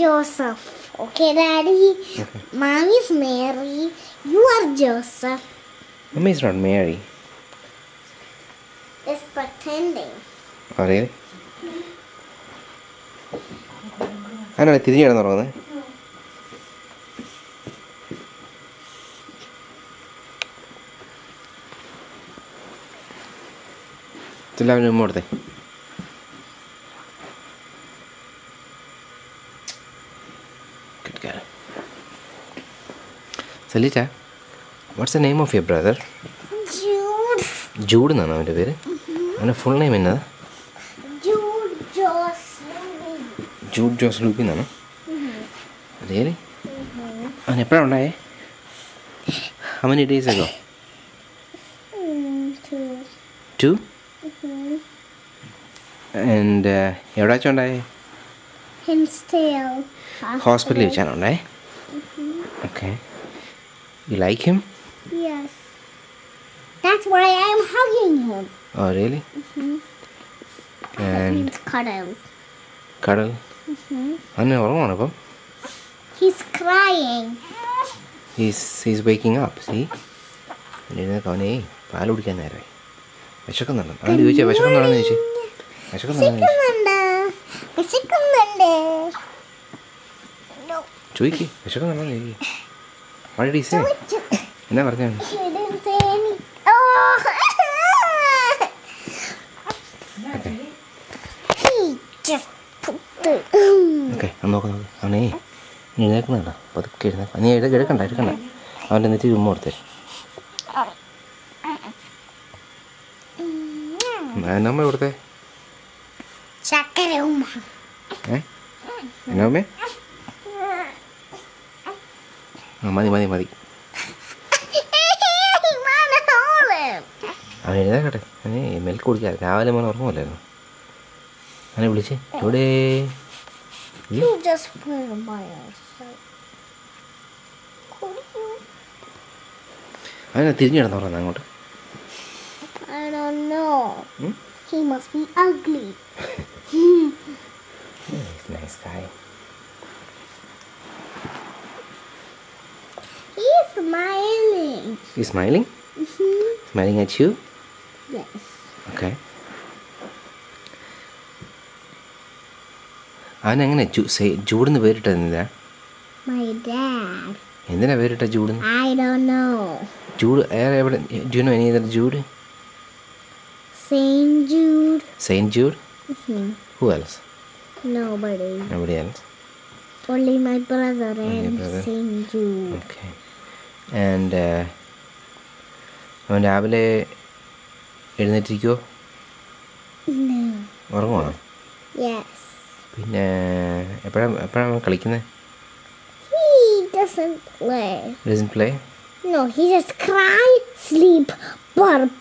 Joseph. Okay, Daddy? Okay. Mommy is Mary. You are Joseph. Mummy is not Mary. Just pretending. Oh, really? അതിനാണ് തിരിഞ്ഞു കിടന്നുറങ്ങുന്നത്. എല്ലാവരും ഉമ്മ കൊടുത്തേ. Salita, what's the name of your brother? Jude. Jude എന്നാണ് അവൻ്റെ പേര്. അവൻ്റെ ഫുൾ നെയിം എന്നതാ? Jude Joslin. ജൂഡ് ജോസ് ലൂപ്പി എന്നാണ്. Really? അവൻ എപ്പോഴാണ് ഉണ്ടായേ? How many days ago? 2? And എവിടെ വെച്ചാണ് ഉണ്ടായേ? Hinsdale. ഹോസ്പിറ്റലിൽ വെച്ചാണ് ഉണ്ടായേ? Okay. You like him? Yes. That's why I'm hugging him. Oh, really? That And means cuddle. കടൽ അവന് ഉറങ്ങുവാണ് അപ്പം. He's crying. He's waking up. See? അവനെ പാൽ കുടിക്കാൻ നേരമായി. വിശക്കുന്നുണ്ട്. അവൻ ചോദിച്ചാൽ വിശക്കുന്നുണ്ടെന്ന് ചോദിച്ചു. വിശക്കുന്നുണ്ട്. വിശക്കുന്നുണ്ട്. No. ചോദിക്ക് വിശക്കുന്നുണ്ടെന്ന് ചോദിക്കും. What did he say? എന്നാ പറഞ്ഞു? She didn't say any. Oh. Okay. He just put the. Okay നോക്ക് അവനെ എഴുന്നേക്കുന്നുണ്ടോ? പതുക്കെ എഴുന്നേക്കാം. നീ എടുക്കണ്ട അവൻ്റെ നെറ്റി ഉമ്മ കൊടുത്തേ. എന്നമ്മ കൊടുത്തേ? ചക്കര ഉമ്മ. എന്നാ ഉമ്മേ? മതി അവൻ എഴുന്നേക്കട്ടെ. അവനെ മിൽക്ക് കുടിക്കാം. രാവിലെ മോനെ ഉറങ്ങുമല്ലായിരുന്നു. അവനെ വിളിച്ച് ഇവിടെ You just put it by yourself. അവനെ തിരിഞ്ഞു കിടന്നുറങ്ങുന്നത് അങ്ങോട്ട്. I don't know. He must be ugly. He's a nice guy. He's smiling. He's smiling? Smiling at you? Yes. Okay. അവനെങ്ങനെ ജൂഡെന്ന് പേരിട്ടതെന്താ? My dad. എന്തിനാ പേരിട്ട ജൂഡെന്ന്? I don't know. ജൂഡ് എവിടെ? Do you know any other Jude? Saint Jude. Saint Jude? Who else? Nobody. Nobody else? Only my brother Only your and brother? Saint Jude. Okay. And അവൻ രാവിലെ എഴുന്നേറ്റിരിക്കുമോ? No. ഉറങ്ങുവാണോ? Yes. പിന്നെ എപ്പോഴാണ് കളിക്കുന്നത്? He doesn't play. Doesn't play? No, he just cry, sleep, burp,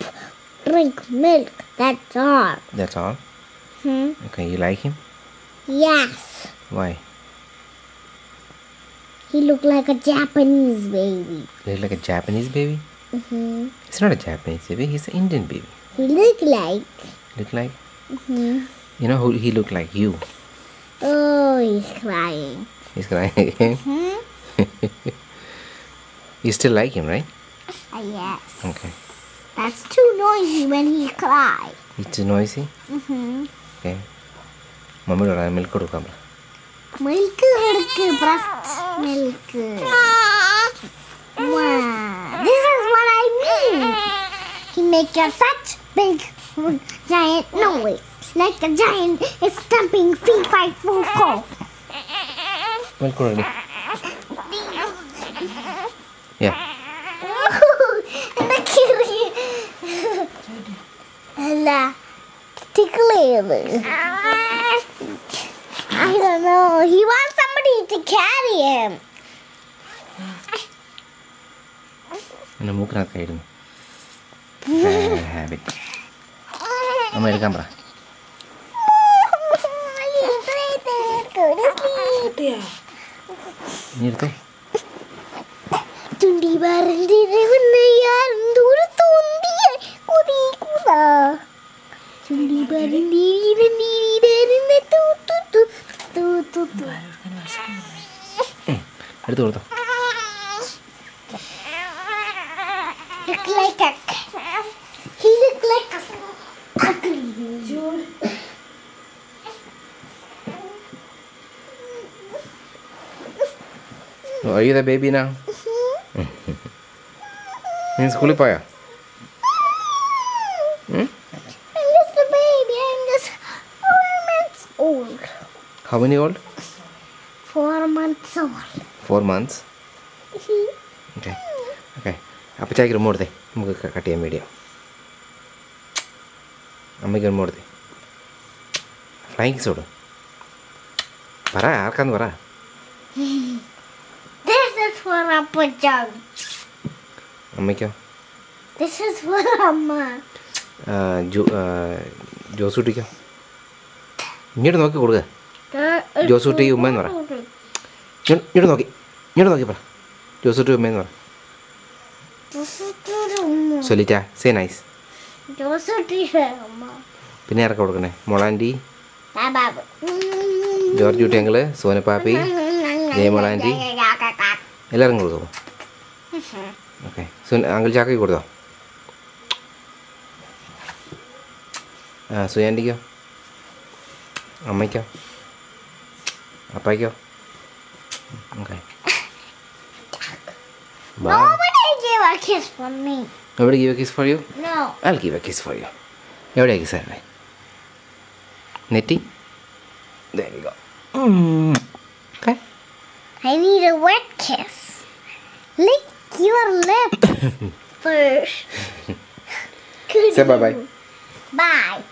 drink milk. That's all. That's all? Okay, you like him? Yes. Why? He looked like a Japanese baby. Look like a Japanese baby? It's not a Japanese baby, he's an Indian baby. He looked like. Look like? You know who he looked like? You. Oh, he's crying. He's crying again? You still like him, right? Yes. Okay. That's too noisy when he cries. He's too noisy? Okay. Mommy will milk കൊടുക്കാം. Milk, breast milk. Wow. This is what I mean. He makes such big, giant noise. Like a giant is stamping feet by full cough. Milk already. Yeah. The kitty. Ella, tickle it. I don't know. He wants somebody to carry him. എൻ്റെ മൂക്കിനകത്തായിരുന്നു. Bad habit. അമ്മ എടുക്കാൻ പറ. നീ എടുത്തോ. തുണ്ടി പറന്നിരുന്നയാൽ ദൂരെ തോന്നിയ കുതിക്കുതാ. തുണ്ടി പറന്നിരുന്ന തൂ തൂ തൂ തൂ തൂ തൂ. എടുത്ത് കൊടുത്തോ. Look like a. He look like a ugly. Are you the baby now? നീ സ്കൂളിൽ പോയോ? I'm just a baby. I'm just 4 months old. How many old? 4 months old. 4 months. Okay. Okay. അപ്പച്ചാക്ക് remote കൊടുത്തേ, നമുക്ക് കട്ട് ചെയ്യാൻ video. അമ്മയ്ക്ക് remote കൊടുത്തേ. Flying kiss കൊടു. പറ, ആർക്കാന്ന് പറ. This is for Appa. അമ്മയ്ക്കോ? This is for Amma. ജോസൂട്ടിക്കോ? ഇങ്ങോട്ട് നോക്കി കൊടുക്കുക. ജോസൂട്ടി ഉമ്മയെന്ന് പറ. ഇങ്ങോട്ട് നോക്കി പറ. ജോസൂട്ടി ഉമ്മയെന്ന് പറ. സൊലിറ്റ സേ നൈസ്. പിന്നെ ആർക്കാ കൊടുക്കണേ? മൊളാൻറ്റി, ജോർജ് കുട്ടി അങ്കിള്, സോനപ്പാപ്പി, ജയമോളാൻറ്റി, എല്ലാവരും കൊടുക്കുമോ? ഓക്കെ. അങ്കിൾ ചാക്കയ്ക്ക് കൊടുത്തോ? സുയാൻറ്റിക്കോ? അമ്മയ്ക്കോ? അപ്പായ്ക്കോ? Okay. Nobody gave a kiss for me. Nobody give a kiss for you? No. I'll give a kiss for you. എവിടെയാ കിസ് ആയിരുന്നേ? നെറ്റി? There you go. Okay. I need a wet kiss. Lick your lips first. Say bye-bye. Bye.